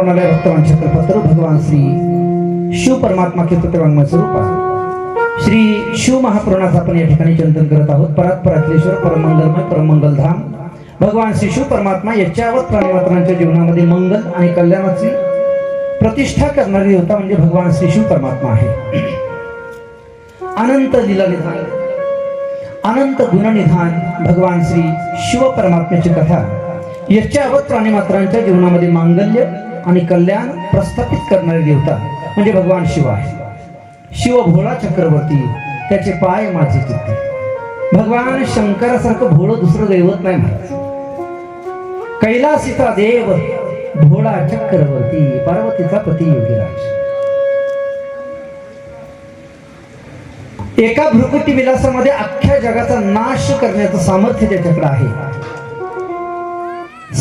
पावनालय भक्तवांच्या कल्पतरू भगवान श्री शिव परमात्मा के पुत्रवांगमय स्वरूप श्री शिव महापुराणाचं आपण या ठिकाणी चिंतन करत आहोत। परात्परात्लेश्वर परमंगलमय परमंगलधाम भगवान श्री शिव परमात्मा याच्यावर प्राणिमात्रांच्या जीवनामध्ये मंगल आणि कल्याणाची प्रतिष्ठा करणारी देवता म्हणजे भगवान श्री शिव परमात्मा आहे। अनंत लीला निधान अनंत गुणनिधान भगवान श्री शिव परमात्म्याची कथा याच्यावर प्राणिमात्रांच्या जीवनामध्ये मांगल्य आणि कल्याण प्रस्थापित करणारी देवता म्हणजे भगवान शिव आहे। शिव भोळा चक्रवर्ती त्याचे पाय माझे चित्ते। भगवान शंकरासारखं भोळं दुसरं दैवत नाही महाराज। कैलासीचा देव भोळा चक्रवर्ती पार्वतीचा पती योगीराज। एका भ्रुकुटी विलासामध्ये अख्ख्या जगाचा नाश करण्याचं सामर्थ्य त्याच्याकडे आहे।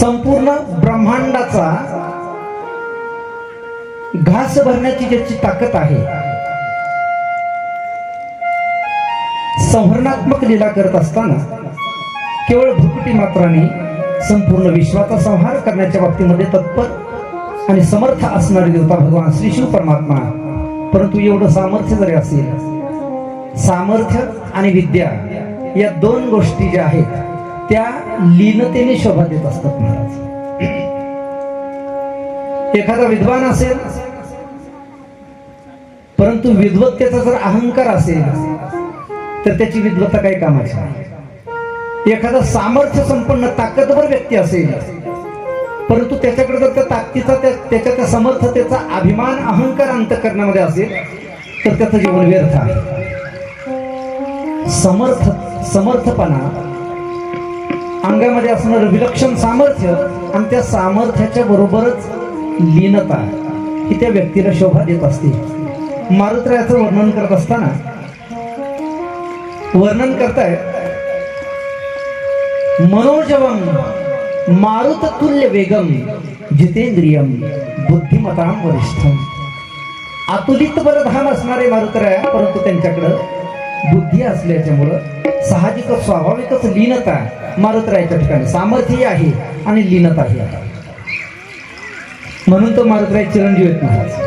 संपूर्ण ब्रह्मांडाचा घास भरण्याची ज्याची ताकद आहे। संहरणात्मक लीला करत असताना केवळ भ्रुकुटी मात्राने संपूर्ण विश्वाचा संहार करण्याच्या बाबतीमध्ये तत्पर आणि समर्थ असणारी देवता भगवान श्री शिव परमात्मा। परंतु एवढं सामर्थ्य जरी असेल, सामर्थ्य आणि विद्या या दोन गोष्टी ज्या आहेत त्या लीनतेने शोभा देत असतात महाराज। एखादा विद्वान असेल परंतु विद्वत्तेचा जर अहंकार असेल तर त्याची विद्वत्ता काही कामाची नाही। एखादा सामर्थ्य संपन्न ताकदवर व्यक्ती असेल परंतु त्याच्याकडे जर त्या ताकदीचा त्याच्या त्या समर्थतेचा अभिमान अहंकार अंतःकरणामध्ये असेल तर त्याचं जीवन व्यर्थ आहे। समर्थपणा अंगामध्ये असणारं विलक्षण सामर्थ्य आणि त्या सामर्थ्याच्या बरोबरच लीनता ही त्या व्यक्तीला शोभा देत असते। मारुतरायाचं वर्णन करत असताना वर्णन करताय मनोजवम मारुततुल्य वेगम जितेंद्रियम बुद्धिमतां वरिष्ठम। अतुलित बलधाम असणारे मारुतराय परंतु त्यांच्याकडं बुद्धी असल्याच्यामुळं साहजिक स्वाभाविकच लीनता मारुतरायाच्या ठिकाणी सामर्थ्यही आहे आणि लीनताही आहे। म्हणून तो मारुतराय चिरंजीव आहेत महाराज।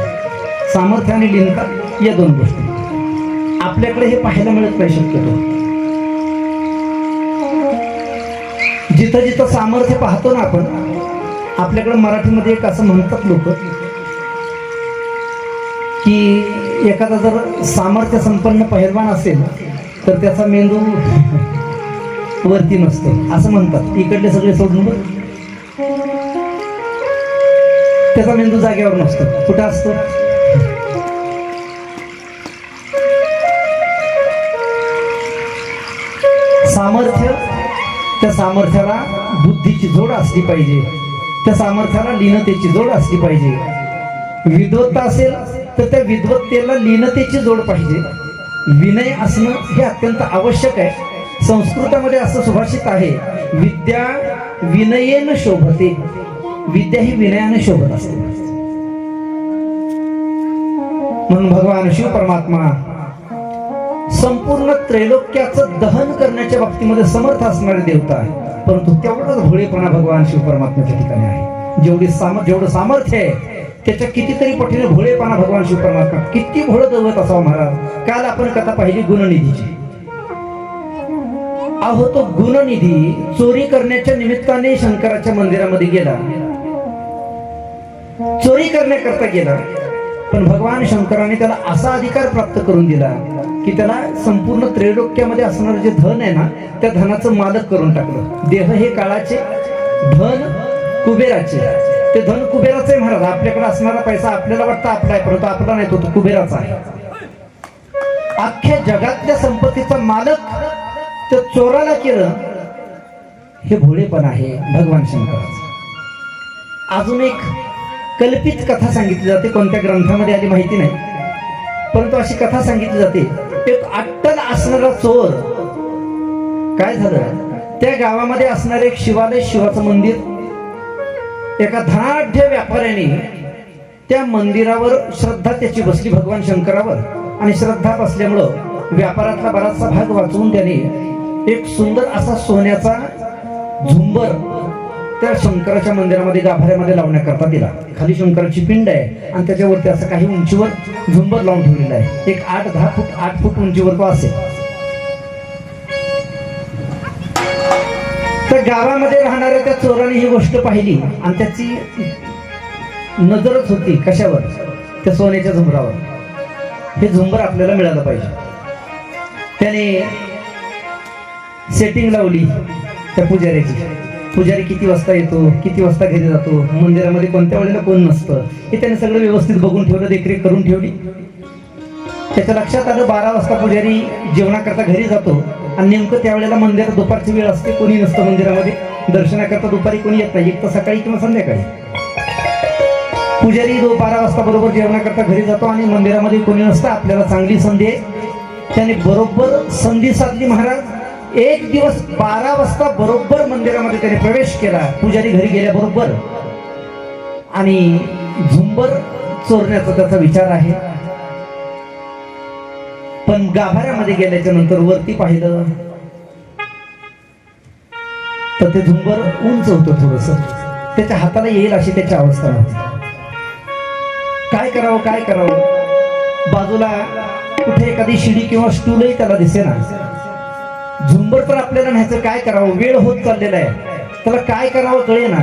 सामर्थ्य आणि लीनता या दोन गोष्टी आपल्याकडे हे पाहायला मिळत नाही शक्यतो। जिथं जिथं सामर्थ्य पाहतो ना आपण, आपल्याकडे मराठीमध्ये एक असं म्हणतात लोक की एखादा जर सामर्थ्य संपन्न पहिलवान असेल तर त्याचा मेंदू वरती नसतो असं म्हणतात। इकडले सगळे सोडून त्याचा मेंदू जागेवर नसतो। कुठं असतो? सामर्थ्य, त्या सामर्थ्याला बुद्धीची जोड असली पाहिजे, त्या सामर्थ्याला लीनतेची जोड असली पाहिजे। विद्वत्ता असेल तर त्या विद्वत्तेला लीनतेची जोड पाहिजे। विनय असणं हे अत्यंत आवश्यक आहे। संस्कृतामध्ये असं सुभाषित आहे, विद्या विनयेन शोभते। विद्या ही विनयाने शोभत असते। म्हणून भगवान शिव परमात्मा संपूर्ण त्रैलोक्याचं दहन करण्याच्या बाबतीमध्ये समर्थ असणारे देवता आहे। परंतु तेवढाच भोळेपणा भगवान शिव परमात्म्याच्या ठिकाणी आहे। जेवढं सामर्थ्य आहे त्याच्या कितीतरी पटीने भोळेपणा भगवान शिव परमात्मा। किती भोळं दैवत असावं महाराज। काल आपण कथा पाहिली गुणनिधीची। अहो तो गुणनिधी चोरी करण्याच्या निमित्ताने शंकराच्या मंदिरामध्ये गेला, चोरी करण्याकरता गेला। पण भगवान शंकराने त्याला असा अधिकार प्राप्त करून दिला की त्याला संपूर्ण त्रैलोक्यामध्ये असणारं जे धन आहे ना त्या धनाचं मालक करून टाकलं। देह हे काळाचे, धन कुबेराचे। ते धन कुबेराचं आहे महाराज। आपल्याकडे असणारा पैसा आपल्याला वाटतं आपला आहे परंतु आपला नाही, तो कुबेराचा आहे। अख्ख्या जगातल्या संपत्तीचा मालक त्या चोराला केलं, हे भोळेपण आहे भगवान शंकराचं। अजून एक कल्पित कथा सांगितली जाते, कोणत्या ग्रंथामध्ये आली माहिती नाही परंतु अशी कथा सांगितली जाते। एक अट्टल असणारा चोर काय झालं, त्या गावामध्ये असणारे एक शिवालय, शिवाचं मंदिर, एका धनाढ्य व्यापाऱ्याने त्या मंदिरावर श्रद्धा त्याची बसली भगवान शंकरावर। आणि श्रद्धा बसल्यामुळं व्यापारातला बराचसा भाग वाचवून त्याने एक सुंदर असा सोन्याचा झुंबर त्या शंकराच्या मंदिरामध्ये गाभाऱ्यामध्ये लावण्याकरता दिला. खाली शंकराची पिंड आहे आणि त्याच्यावरती असं काही उंचीवर झुंबर लावून ठेवलेला आहे. एक 8 फूट उंचीवर तो असेल. तर गावामध्ये राहणाऱ्या त्या चोराने ही गोष्ट पाहिली आणि त्याची नजरच होती कशावर, त्या सोन्याच्या झुंबरावर. हे झुंबर आपल्याला मिळालं पाहिजे. त्याने सेटिंग लावली त्या पुजाऱ्याची. पुजारी किती वाजता येतो, किती वाजता घरी जातो, मंदिरामध्ये कोणत्या वेळेला कोण नसतं, हे त्याने सगळं व्यवस्थित बघून ठेवलं, देखरेख करून ठेवली. त्याच्या लक्षात आलं 12 वाजता पुजारी जेवणाकरता घरी जातो आणि नेमकं त्यावेळेला मंदिरात दुपारची वेळ असते, कोणी नसतं मंदिरामध्ये. दर्शनाकरता दुपारी कोणी येत नाही, एक तर सकाळी किंवा संध्याकाळी. पुजारी 12 वाजता बरोबर जेवणाकरता घरी जातो आणि मंदिरामध्ये कोणी नसतं. आपल्याला चांगली संधी आहे. त्याने बरोबर संधी साधली महाराज. एक दिवस 12 वाजता बरोबर मंदिरामध्ये त्याने प्रवेश केला, पुजारी घरी गेल्याबरोबर, आणि झुंबर चोरण्याचा त्याचा विचार आहे. पण गाभाऱ्यामध्ये गेल्याच्या नंतर वरती पाहिलं तर ते झुंबर उंच होतं थोडस, त्याच्या हाताला येईल अशी त्याची अवस्था नव्हती. काय करावं, बाजूला कुठे एखादी शिडी किंवा स्टूलही त्याला दिसेना. झुंबर तर आपल्याला न्यायचं, काय करावं, वेळ होत चाललेला आहे, त्याला काय करावं कळेना.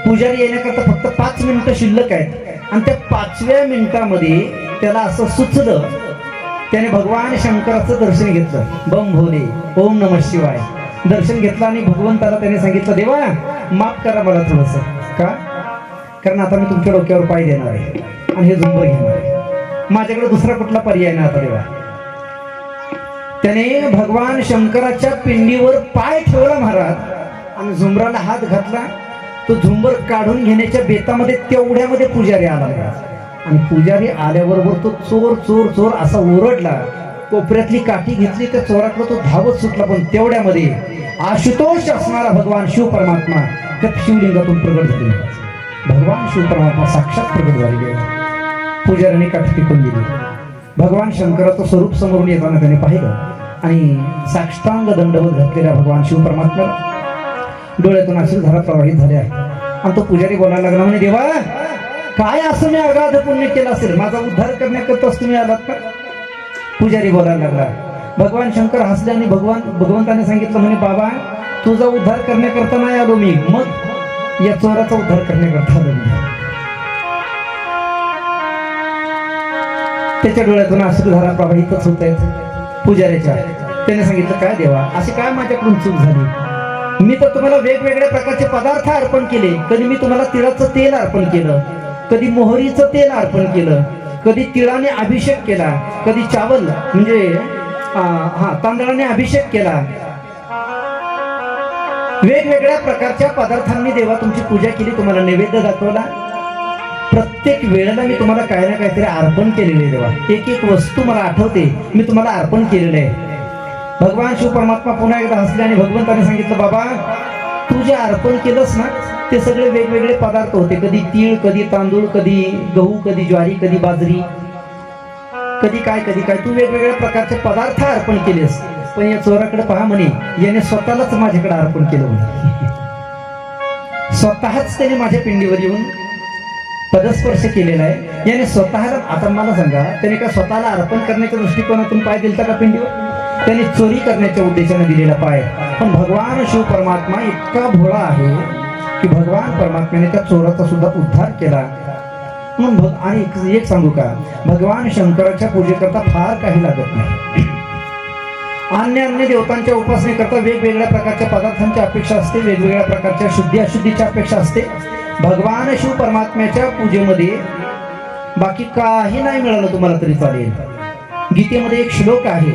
पुजारी येण्याकरता फक्त 5 मिनिटं शिल्लक आहेत आणि त्या 5व्या मिनिटामध्ये त्याला असं सुचलं. त्याने भगवान शंकराचं दर्शन घेतलं. बम भोले, ओम नमः शिवाय दर्शन घेतलं आणि भगवंताला त्याने सांगितलं, देवा माफ करा मला थोडस. का? कारण आता मी तुमच्या डोक्यावर पाय देणार आहे आणि हे झुंबर घेणार आहे. माझ्याकडे दुसरा कुठला पर्याय नाही आता देवा. त्याने भगवान शंकराच्या पिंडीवर पाय ठेवला महाराज आणि झुंबराला हात घातला. तो झुंबर काढून घेण्याच्या बेतामध्ये तेवढ्यामध्ये पुजारी आला आणि पुजारी आल्याबरोबर तो चोर चोर चोर असा ओरडला. कोपऱ्यातली काठी घेतली, त्या चोराकडे तो धावत सुटला. पण तेवढ्यामध्ये आशुतोष असणारा भगवान शिव परमात्मा त्या शिवलिंगातून प्रगट झाले. भगवान शिव परमात्मा साक्षात प्रगट झालेले. पुजाऱ्याने काठी टिकून दिली. भगवान शंकराचं स्वरूप समोरून येताना त्याने पाहिलं आणि साष्टांग दंडवत घातलेल्या भगवान शिव परमात्म्याला डोळ्यातून अश्रुधारा प्रवाहित झाल्या. आणि तो पुजारी बोलायला लागला, म्हणे देवा काय असं मी अगाध पुण्य केलं असेल, माझा उद्धार करण्याकरताच तुम्ही आलात का? पुजारी बोलायला लागला. भगवान शंकर हसले आणि भगवंताने सांगितलं, म्हणे बाबा तुझा उद्धार करण्याकरता नाही आलो मी, मग या चोराचा उद्धार करण्याकरता आलो मी. त्याच्या डोळ्यातून अश्रुधारा प्रवाहितच होत आहेत पुजाऱ्याच्या. त्याने सांगितलं, काय देवा अशी काय माझ्याकडून चूक झाली? मी तर तुम्हाला वेगवेगळ्या प्रकारचे पदार्थ अर्पण केले. कधी मी तुम्हाला तिळाचं तेल अर्पण केलं, कधी मोहरीचं तेल अर्पण केलं, कधी तिळाने अभिषेक केला, कधी चावल म्हणजे तांदळाने अभिषेक केला. वेगवेगळ्या प्रकारच्या पदार्थांनी देवा तुमची पूजा केली, तुम्हाला नैवेद्य दाखवला. प्रत्येक वेळेला मी तुम्हाला काही ना काहीतरी अर्पण केलेले देवा. एक एक वस्तू मला आठवते, मी तुम्हाला अर्पण केलेलं आहे. भगवान शिव परमात्मा पुन्हा एकदा हसले आणि भगवंताने सांगितलं, बाबा तू जे अर्पण केलंस ना ते सगळे वेगवेगळे पदार्थ होते. कधी तीळ, कधी तांदूळ, कधी गहू, कधी ज्वारी, कधी बाजरी, कधी काय. तू वेगवेगळ्या प्रकारचे पदार्थ अर्पण केलेस. पण या चोराकडे पहा म्हणे, याने स्वतःलाच माझ्याकडे अर्पण केलं म्हणे. स्वतःच त्याने माझ्या पिंडीवर येऊन पदस्पर्श केलेला आहे. याने स्वतःला, आता मला सांगा, त्याने का स्वतःला अर्पण करण्याच्या दृष्टिकोनातून पाय दिलता का पिंडीवर? त्याने चोरी करण्याच्या उद्देशाने दिलेला पाय. पण भगवान शिव परमात्मा इतका भोळा आहे की भगवान परमात्म्याने त्या चोराचा सुद्धा उद्धार केला. म्हणून आणि एक सांगू का, भगवान शंकराच्या पूजेकरता फार काही लागत नाही. अन्य देवतांच्या उपासनेकरता वेगवेगळ्या प्रकारच्या पदार्थांची अपेक्षा असते, वेगवेगळ्या प्रकारच्या शुद्धी अशुद्धीची अपेक्षा असते. भगवान शिव परमात्म्याच्या पूजेमध्ये बाकी काही नाही मिळालं तुम्हाला तरी चालेल. गीतेमध्ये एक श्लोक आहे,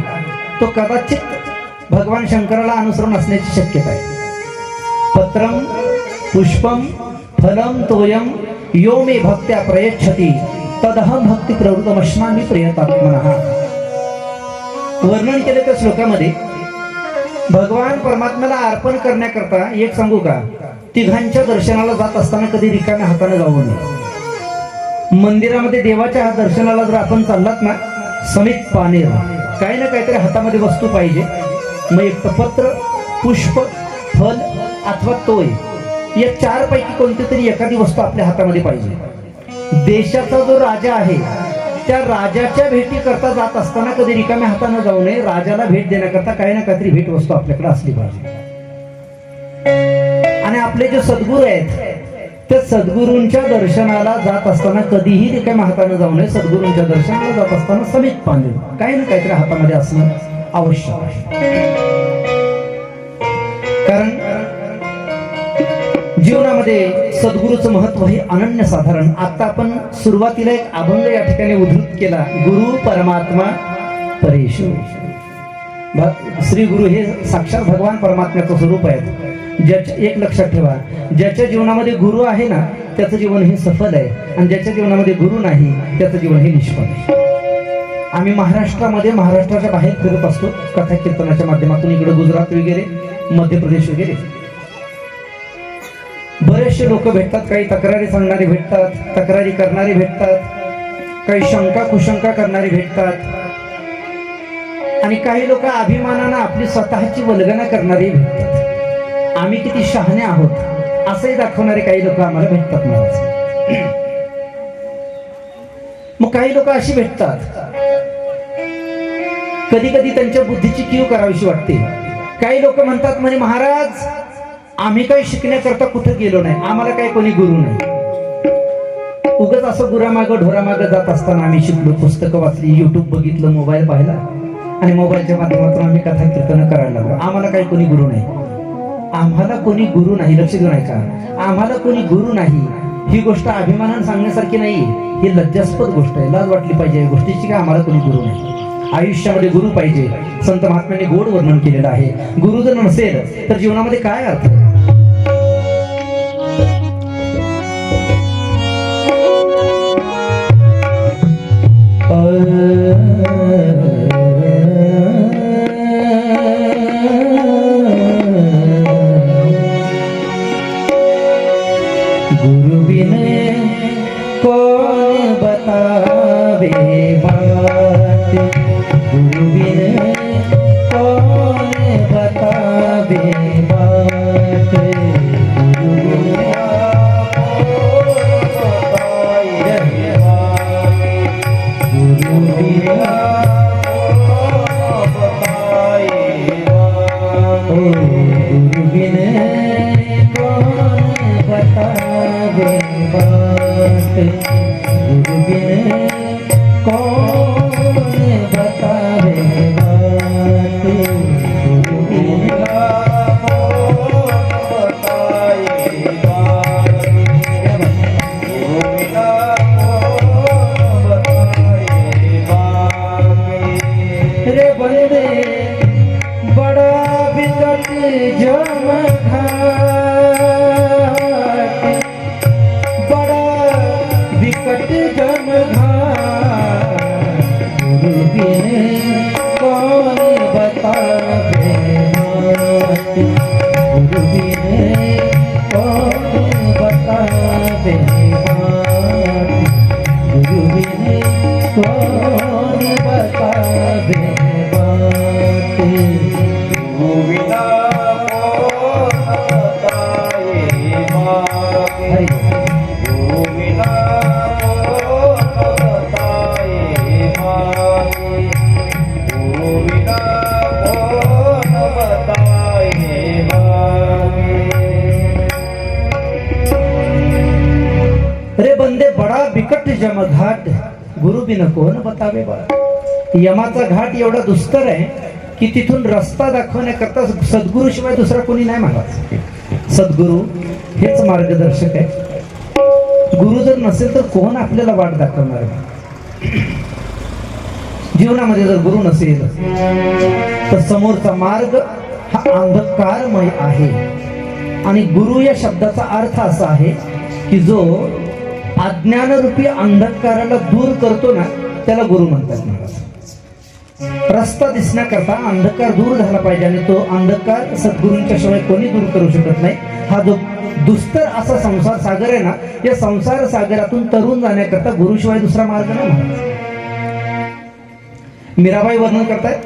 तो कदाचित भगवान शंकराला अनुसरून असण्याची शक्यता आहे. पत्रम पुष्पम फलम तोयम यो मे भक्त्या प्रयच्छति तदहम भक्ती प्रवृत्तमश्नामी प्रयतात्मनः. वर्णन केले त्या श्लोकामध्ये. भगवान परमात्म्याला अर्पण करण्याकरता एक सांगू का, तिघांच्या दर्शनाला जात असताना कधी रिकाम्या हाताने जाऊ नये. मंदिरामध्ये देवाच्या दर्शनाला जर आपण चाललात ना, समित पानेर काही ना काहीतरी हातामध्ये वस्तू पाहिजे. मग एक पत्र, पुष्प, फल अथवा तोय या 4 पैकी कोणती तरी एखादी वस्तू आपल्या हातामध्ये पाहिजे. देशाचा जो राजा आहे त्या राजाच्या भेटी करता जात असताना कधी रिकाम्या हाताने जाऊ नये. राजाला भेट देण्याकरता काही ना काहीतरी भेट वस्तू आपल्याकडे असली पाहिजे. आणि आपले जे सद्गुरू आहेत त्या सद्गुरूंच्या दर्शनाला जात असताना कधीही रिकाम्या हाताने जाऊ नये. सद्गुरूंच्या दर्शनाला जात असताना समित पांढरे काही ना काहीतरी हातामध्ये असणं आवश्यक आहे. कारण जीवनामध्ये सद्गुरूचं महत्व हे अनन्यसाधारण. आता आपण सुरुवातीला एक अभंग या ठिकाणी उद्धृत केला. गुरु परमात्मा परेशु. श्री गुरु हे साक्षात भगवान परमात्म्याचं स्वरूप आहे. ज्याच्या एक लक्षात ठेवा, ज्याच्या जीवनामध्ये गुरु आहे ना त्याचं जीवन हे सफल आहे, आणि ज्याच्या जीवनामध्ये गुरु नाही त्याचं जीवन हे निष्फळ आहे. आम्ही महाराष्ट्राच्या बाहेर फिरत असतो कथा कीर्तनाच्या माध्यमातून. इकडे गुजरात वगैरे, मध्य प्रदेश वगैरे बरेचसे लोक भेटतात. काही तक्रारी सांगणारे भेटतात, तक्रारी करणारे भेटतात, काही शंका कुशंका करणारे भेटतात, आणि काही लोक अभिमानानं आपली स्वतःची वल्गना करणारी भेटतात. आम्ही किती शहाणे आहोत असंही दाखवणारे काही लोक आम्हाला भेटतात महाराज. मग काही लोक अशी भेटतात, कधी कधी त्यांच्या बुद्धीची कीव करावीशी वाटते. काही लोक म्हणतात म्हणे महाराज आम्ही काही शिकण्याकरता कुठं गेलो नाही, आम्हाला काही कोणी गुरु नाही. उगाच असं गुरामागं ढोरामागं जात असताना आम्ही शिकलो, पुस्तकं वाचली, युट्यूब बघितलं, मोबाईल पाहिला, आणि मोबाईलच्या माध्यमातून आम्ही कथा कीर्तन करायला लागलो. आम्हाला काही कोणी गुरु नाही. आम्हाला कोणी गुरु नाही, लक्ष देऊ नका. आम्हाला कोणी गुरु नाही ही गोष्ट अभिमानाने सांगण्यासारखी नाही. ही लज्जास्पद गोष्ट आहे. लाज वाटली पाहिजे या गोष्टीची का आम्हाला कोणी गुरु नाही. आयुष्यामध्ये गुरु पाहिजे. संत महात्म्यांनी गोड वर्णन केलेलं आहे. गुरु जर नसेल तर जीवनामध्ये काय अर्थ? गुरु बिन कौन बतावे बात, गुरु बिन कौन बतावे बात, गुरु बिन गुरु बिन गुरु बिन कौन बतावे बात, गुरु बिन कौन बतावे बात, गुरु बिन रे बंदे बड़ा विकट जम घाट, बड़ा विकट जम घाट, गुरु बिन कौन बतावे बात, गुरु बिन कौन बतावे बात, गुरु बिन कौन बतावे बात, गुरु बिना रे बंदे बडा बिकट जम घाट, गुरु बिन कोण बतावे बात. यमाचा घाट एवढा दुस्तर आहे की तिथून रस्ता दाखवण्याकरता सद्गुरू शिवाय दुसरा कोणी नाही महाराज. सद्गुरू हेच मार्गदर्शक आहे. गुरु जर नसेल तर कोण आपल्याला वाट दाखवणार आहे? जीवनामध्ये जर गुरु नसेल तर समोरचा मार्ग हा अंधकारमय आहे. आणि गुरु या शब्दाचा अर्थ असा आहे की जो अज्ञानरूपी अंधकाराला दूर करतो ना त्याला गुरु म्हणतात महाराज. रस्ता दिसण्याकरता अंधकार दूर झाला पाहिजे, आणि तो अंधकार सद्गुरूंच्या शिवाय कोणी दूर करू शकत नाही. हा जो दुस्तर असा संसार सागर आहे ना, या संसार सागरातून तरुण जाण्याकरता गुरुशिवाय दुसरा मार्ग नाही महाराज. मीराबाई वर्णन करतायत,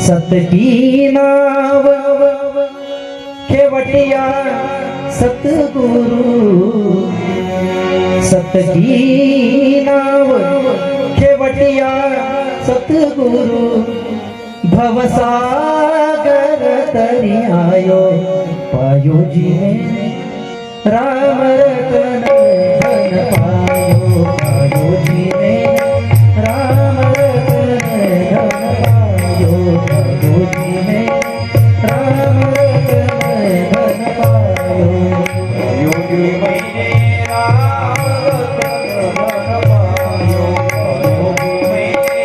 सत की नाव खेवटिया सतगुरु सतकी नाव खेवटिया सतगुरु भवसागर तरी आयो पायो जीवे राम रतन धन पायो पायो जीवे राम रतन धन पायो पायो जीवे राम रतन धन पायो योगी मैंने राम रतन धन पायो योगी मैंने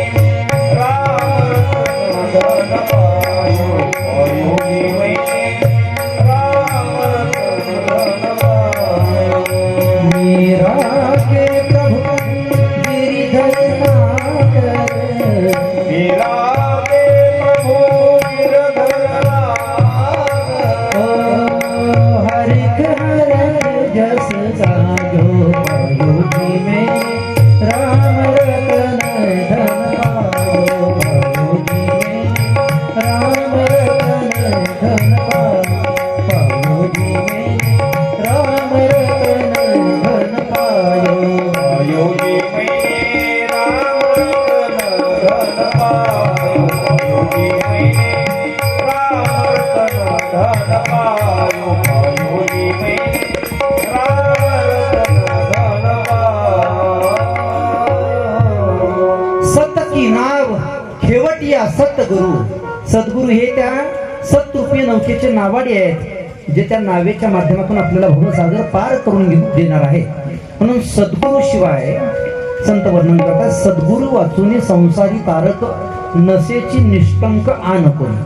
राम रतन धन पायो योगी मैंने राम रतन धन पायो मीरा के प्रभु गिरिधर नागर मीरा के प्रभु गिरधर हरिक हर जस जागो पायोगी में राम रतन धन पायो पायोगी में राम रतन धन पायोगी में राम रतन धन पायो योगी मैंने राम रतन धन पायो योगी मैंने राम रतन धन पायो योगी मैंने राम रतन धन पायो सत की नाव खेवटिया सतगुरु सद्गुरु हे त्या सतरूपीय नौकेचे नावाडी आहेत जे त्या नावेच्या माध्यमातून आपल्याला भवसागर पार करून देणार आहे. म्हणून सद्गुरु शिवाय संत वर्णन करतात सद्गुरु वाचून संसारी तारक नसेची निष्कंक आन कोणी.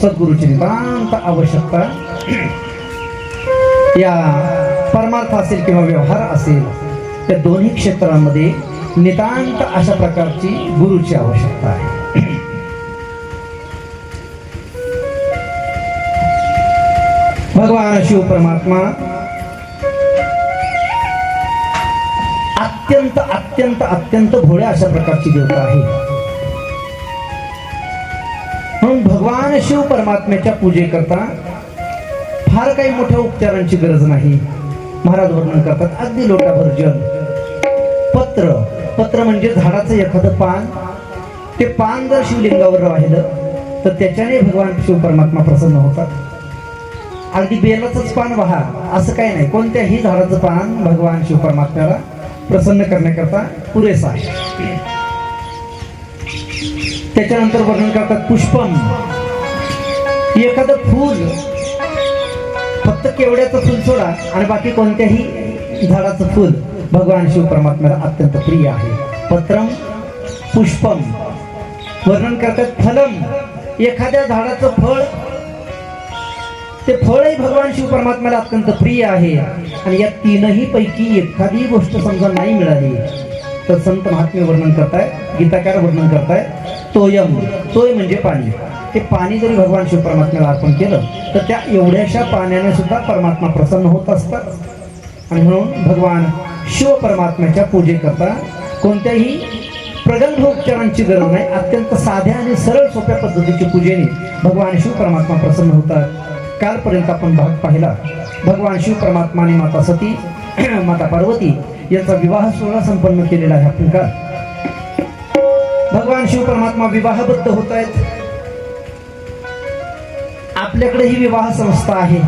सद्गुरूची नितांत आवश्यकता या परमार्थ असेल किंवा व्यवहार असेल त्या दोन्ही क्षेत्रांमध्ये नितांत अशा प्रकारची गुरुची आवश्यकता आहे. भगवान शिव परमात्मा अत्यंत अत्यंत अत्यंत भोळ्या अशा प्रकारची देवता आहे. म्हणून भगवान शिव परमात्म्याच्या पूजेकरता फार काही मोठ्या उपचारांची गरज नाही. महाराज वर्णन करतात अगदी लोटाभर जल, पत्र पत्र म्हणजे झाडाचं एखादं पान, ते पान जर शिवलिंगावर राहिलं तर त्याच्याने भगवान शिव परमात्मा प्रसन्न होतात. अगदी बेलाचंच पान वाहा असं काही नाही, कोणत्याही झाडाचं पान भगवान शिव परमात्म्याला प्रसन्न करण्याकरता पुरेसा आहे. त्याच्यानंतर वर्णन करतात पुष्पम, एखादं फूल, फक्त केवड्याचं फूल सोडा आणि बाकी कोणत्याही झाडाचं फूल भगवान शिव परमात्म्याला अत्यंत प्रिय आहे. पत्रम पुष्पम. वर्णन करतात फलम, एखाद्या झाडाचं फळ, ते फळही भगवान शिव परमात्म्याला अत्यंत प्रिय आहे. आणि या तीनही पैकी एखादी गोष्ट समजा नाही मिळाली तर संत महात्मे वर्णन करताय, गीताकार वर्णन करताय तोयम, तोय म्हणजे पाणी. ते पाणी जरी भगवान शिव परमात्म्याला अर्पण केलं तर त्या एवढ्याशा पाण्याने सुद्धा परमात्मा प्रसन्न होत असतात. आणि म्हणून भगवान शिव परमात्म्याच्या पूजेकरता कोणत्याही प्रगल्भ उपचारांची गरज नाही. अत्यंत साध्या आणि सरळ सोप्या पद्धतीच्या पूजेने भगवान शिव परमात्मा प्रसन्न होतात. कालपर्यंत आपण भाग पाहिला भगवान शिव परमात्मा आणि माता सती माता पार्वती यांचा विवाह सोहळा संपन्न केलेला आहे. आपण काल भगवान शिव परमात्मा विवाहबद्ध होत आहेत. आपल्याकडे ही विवाह संस्था आहे,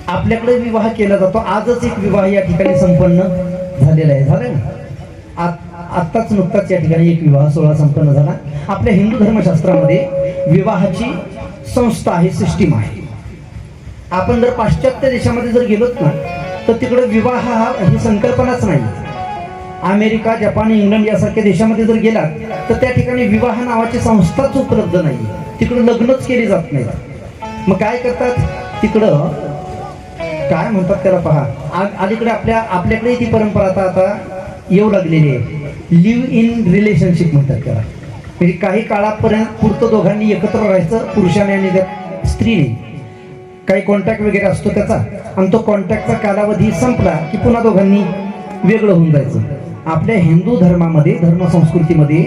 आपल्याकडे विवाह केला जातो. आजच एक विवाह या ठिकाणी संपन्न झालेला आहे, झालं ना. आत्ताच नुकताच या ठिकाणी एक विवाह सोहळा संपन्न झाला. आपल्या हिंदू धर्मशास्त्रामध्ये विवाहाची संस्था आहे, सिस्टीम आहे. आपण जर पाश्चात्य देशामध्ये जर गेलोत ना तर तिकडे विवाह ही संकल्पनाच नाही. अमेरिका, जपान, इंग्लंड यासारख्या देशामध्ये जर गेलात तर त्या ठिकाणी विवाह नावाची संस्थाच उपलब्ध नाही. तिकडं लग्नच केली जात नाही. मग काय करतात तिकडं, काय म्हणतात त्याला पहा, अलीकडे आपल्याकडे ती परंपरा आता येऊ लागलेली आहे. लिव्ह इन रिलेशनशिप म्हणतात त्याला. म्हणजे काही काळापर्यंत पुरतं दोघांनी एकत्र राहायचं, पुरुषाने आणि स्त्रीने. काही कॉन्टॅक्ट वगैरे असतो त्याचा, आणि तो कॉन्टॅक्टचा कालावधी संपला की पुन्हा दोघांनी वेगळं होऊन जायचं. आपल्या हिंदू धर्मामध्ये, धर्मसंस्कृतीमध्ये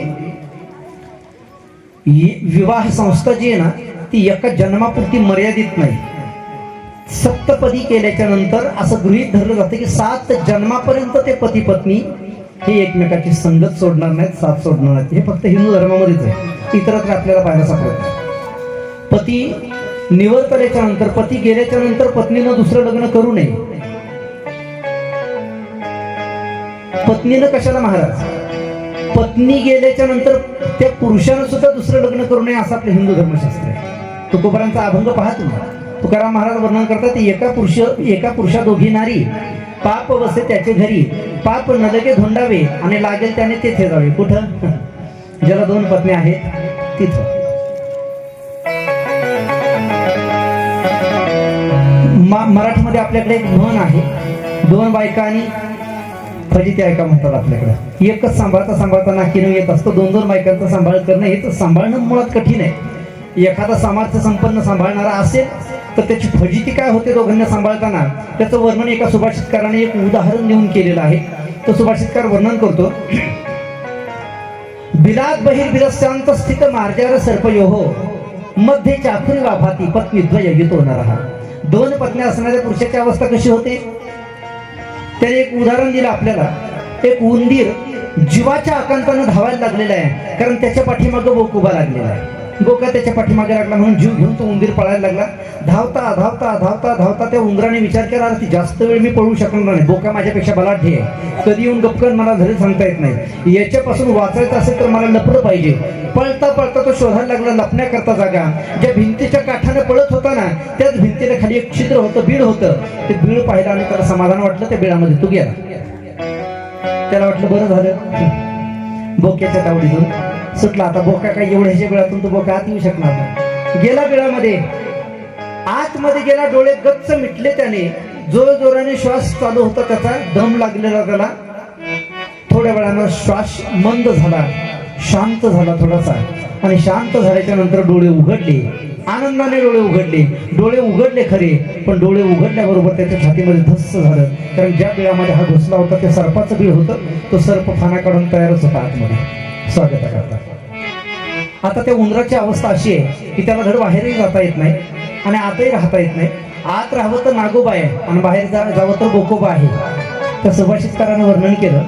विवाह संस्था जी आहे ना ती एका जन्मापुरती मर्यादित नाही. सप्तपदी केल्याच्या नंतर असं गृहीत धरलं जातं की 7 जन्मापर्यंत ते पती पत्नी हे एकमेकाची संगत सोडणार नाहीत, साथ सोडणार नाहीत. हे फक्त हिंदू धर्मामध्येच आहे, इतरत्र आपल्याला पाहायला सापडत नाही. पती निवर्तल्याच्या नंतर, पती गेल्याच्या नंतर पत्नीनं दुसरं लग्न करू नये. पत्नीनं कशाला महाराज? पत्नी गेल्याच्या नंतर त्या पुरुषानं सुद्धा दुसरं लग्न करू नये असं आपलं हिंदू धर्मशास्त्र आहे. तुकोबारांचा अभंग पहा तुम्ही. तुकाराम महाराज वर्णन करतात, एका पुरुषा दोघी नारी, पाप वसे त्याचे घरी, पाप न लगे धोंडावे आणि लागेल त्याने तेथे जावे. कुठं? ज्याला 2 पत्नी आहेत तिथं. मराठीमध्ये आपल्याकडे एक म्हण आहे, 2 बायका आणि फजिती ऐका म्हणतात आपल्याकडे. एकच सांभाळता नाकीनं येत असतं, 2 बायकांचा सांभाळ करणं हे तर सांभाळणं मुळात कठीण आहे. एखादा सामर्थ्य संपन्न सांभाळणारा असेल तर त्याची फजिती काय होते दोघांना सांभाळताना, त्याचं वर्णन एका सुभाषितकाराने एक उदाहरण देऊन केलेलं आहे. तो सुभाषितकार वर्णन करतो, बिलात बहिर्बिलशांत स्थित मार्जार सर्पयोहो मध्ये चाकुरी वाभाती पत्नी द्वय युतो नरहा. 2 पत्न्या असणाऱ्या पुरुषाची अवस्था कशी होते त्याने एक उदाहरण दिलं आपल्याला. एक उंदीर जीवाच्या आकांतानं धावायला लागलेला आहे, कारण त्याच्या पाठीमागं बोक उभा लागलेला आहे. बोका त्याच्या पाठीमागे लागला म्हणून जीव घेऊन तो उंदीर पळायला लागला. धावता धावता धावता धावता त्या उंदराने विचार केला, ती जास्त वेळ मी पळू शकणार नाही, बोका माझ्यापेक्षा बलाढ्य आहे, कधी येऊन गपकन मला धरे सांगता येत नाही, याच्यापासून वाचायचं असेल तर मला लपलं पाहिजे. पळता पळता तो शोधायला लागला लपण्याकरता जागा. ज्या भिंतीच्या काठाने पळत होता ना, त्याच भिंतीला खाली एक छिद्र होतं, बीड होतं. ते बीड पाहिलं आणि त्याला समाधान वाटलं, त्या बिळामध्ये तो गेला. त्याला वाटलं बरं झालं, बोक्याच्या तावडीतून सुटला. आता बोका काही एवढ्याच्या बिळातून तो बोका आत येऊ शकणार नाही. गेला बिळामध्ये, आतमध्ये गेला, डोळे गच्च मिटले त्याने. जोराने श्वास चालू होता त्याचा, दम लागलेला त्याला. थोड्या वेळानं श्वास मंद झाला, शांत झाला थोडासा, आणि शांत झाल्याच्या नंतर डोळे उघडले. आनंदाने डोळे उघडले खरे, पण डोळे उघडल्याबरोबर त्याच्या छातीमध्ये धस्स झालं, कारण ज्या बिळामध्ये हा घुसला होता ते सर्पाचं बीळ होतं. तो सर्प फाना काढून तयारच होता आतमध्ये स्वागत करता. आता त्या उंदराची अवस्था अशी आहे की त्याला धड बाहेरही जाता येत नाही आणि आतही राहता येत नाही. आत राहावं तर नागोबा आहे आणि बाहेर जावं तर बोकोबा आहे. त्या सुभाषितकारानं वर्णन केलं,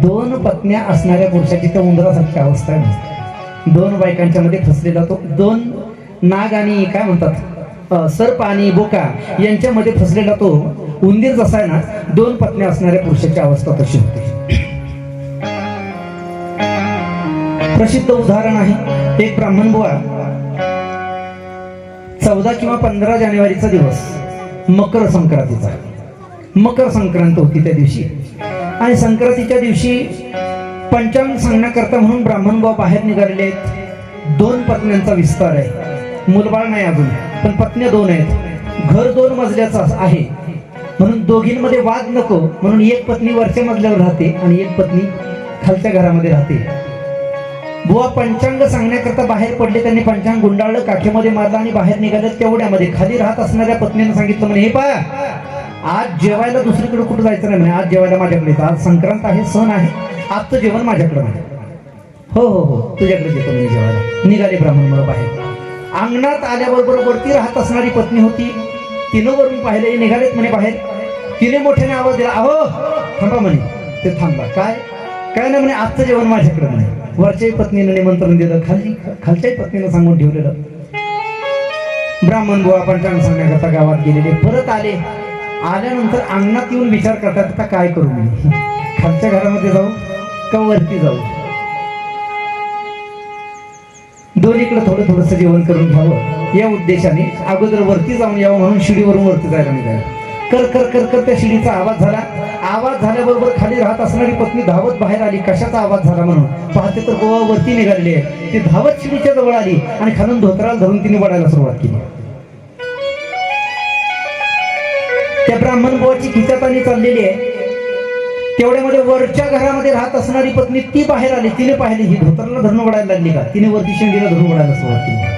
2 पत्न्या असणाऱ्या पुरुषाची त्या उंदरासारखी अवस्था आहे. 2 बायकांच्या मध्ये फसलेला तो, 2 नाग आणि काय म्हणतात सर्प आणि बोका यांच्यामध्ये फसलेला तो उंदीर जसा आहे ना, 2 पत्न्या असणाऱ्या पुरुषाची अवस्था तशी होती. प्रसिद्ध उदाहरण आहे, एक ब्राह्मण बुवा 14 किंवा 15 जानेवारीचा दिवस, मकर संक्रांतीचा. मकर संक्रांत होती त्या दिवशी, आणि संक्रांतीच्या दिवशी पंचांग सांगण्याकरता म्हणून ब्राह्मण बुवा बाहेर निघालेले आहेत. 2 पत्न्यांचा विस्तार आहे, मुलबाळ नाही अजून, पण पत्न्या 2 आहेत. घर 2 मजल्याचं आहे म्हणून दोघींमध्ये वाद नको म्हणून एक पत्नी वरच्या मजल्यावर राहते आणि एक पत्नी खालच्या घरामध्ये राहते. बुवा पंचांग सांगण्याकरता बाहेर पडले, त्यांनी पंचांग गुंडाळलं, काठीमध्ये मारलं आणि बाहेर निघाले. तेवढ्यामध्ये खाली राहत असणाऱ्या पत्नीने सांगितलं म्हणे, हे पहा, आज जेवायला दुसरीकडे कुठं जायचं नाही म्हणे, आज जेवायला माझ्याकडे, आज संक्रांत आहे, सण आहे, आजचं जेवण माझ्याकडे म्हणे. हो हो हो, तुझ्याकडे येतो म्हणे जेवायला. निघाले ब्राह्मण मुलं बाहेर. अंगणात आल्याबरोबर वरती राहत असणारी पत्नी होती, तिनं वरून पाहिले, निघालेत म्हणे बाहेर. तिने मोठ्याने आवाज दिला, अहो थांबा म्हणे. ते थांबला. काय नाही म्हणे, आजचं जेवण माझ्याकडे म्हणे. वरच्याही पत्नीनं निमंत्रण दिलं, खालच्याही पत्नीनं सांगून ठेवलेलं. ब्राह्मण बुवा पंचांग सांगण्याकरता गावात गेलेले, परत आल्यानंतर अंगणात येऊन विचार करतात, आता काय करू मी, खालच्या घरामध्ये जाऊ का वरती जाऊ. दोन्हीकडे थोडंसं जेवण करून घ्यावं या उद्देशाने अगोदर वरती जाऊन यावं म्हणून शिडीवरून वरती जायला निघाले. कर कर कर कर त्या शिडीचा आवाज झाला. आवाज झाल्याबरोबर खाली राहत असणारी पत्नी धावत बाहेर आली. कशाचा आवाज झाला म्हणून पाहते तर गोवा वरती निघालेली आहे. ती धावत शिडीच्या जवळ आली आणि खालून धोतराला धरून तिने वडायला सुरुवात केली. त्या ब्राह्मण बुवाची खिचातानी चाललेली आहे. तेवढ्यामध्ये वरच्या घरामध्ये राहत असणारी पत्नी ती बाहेर आली. तिने पाहिली, ही धोतराला धरून वडायला लागली का. तिने वरती शेंडीला धरून वडायला सुरुवात केली.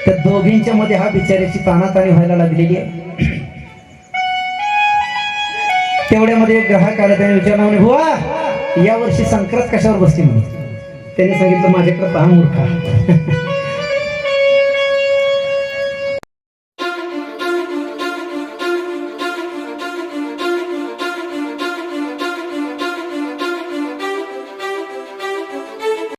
त्या दोघींच्या मध्ये हा बिचाऱ्याची तानातानी व्हायला लागलेली आहे. तेवढ्यामध्ये एक ग्राहक आला. त्याने विचारलं म्हणे, बुवा या वर्षी संक्रांत कशावर बसली म्हणे. त्याने सांगितलं, माझ्याकडे 10 मूर्खा.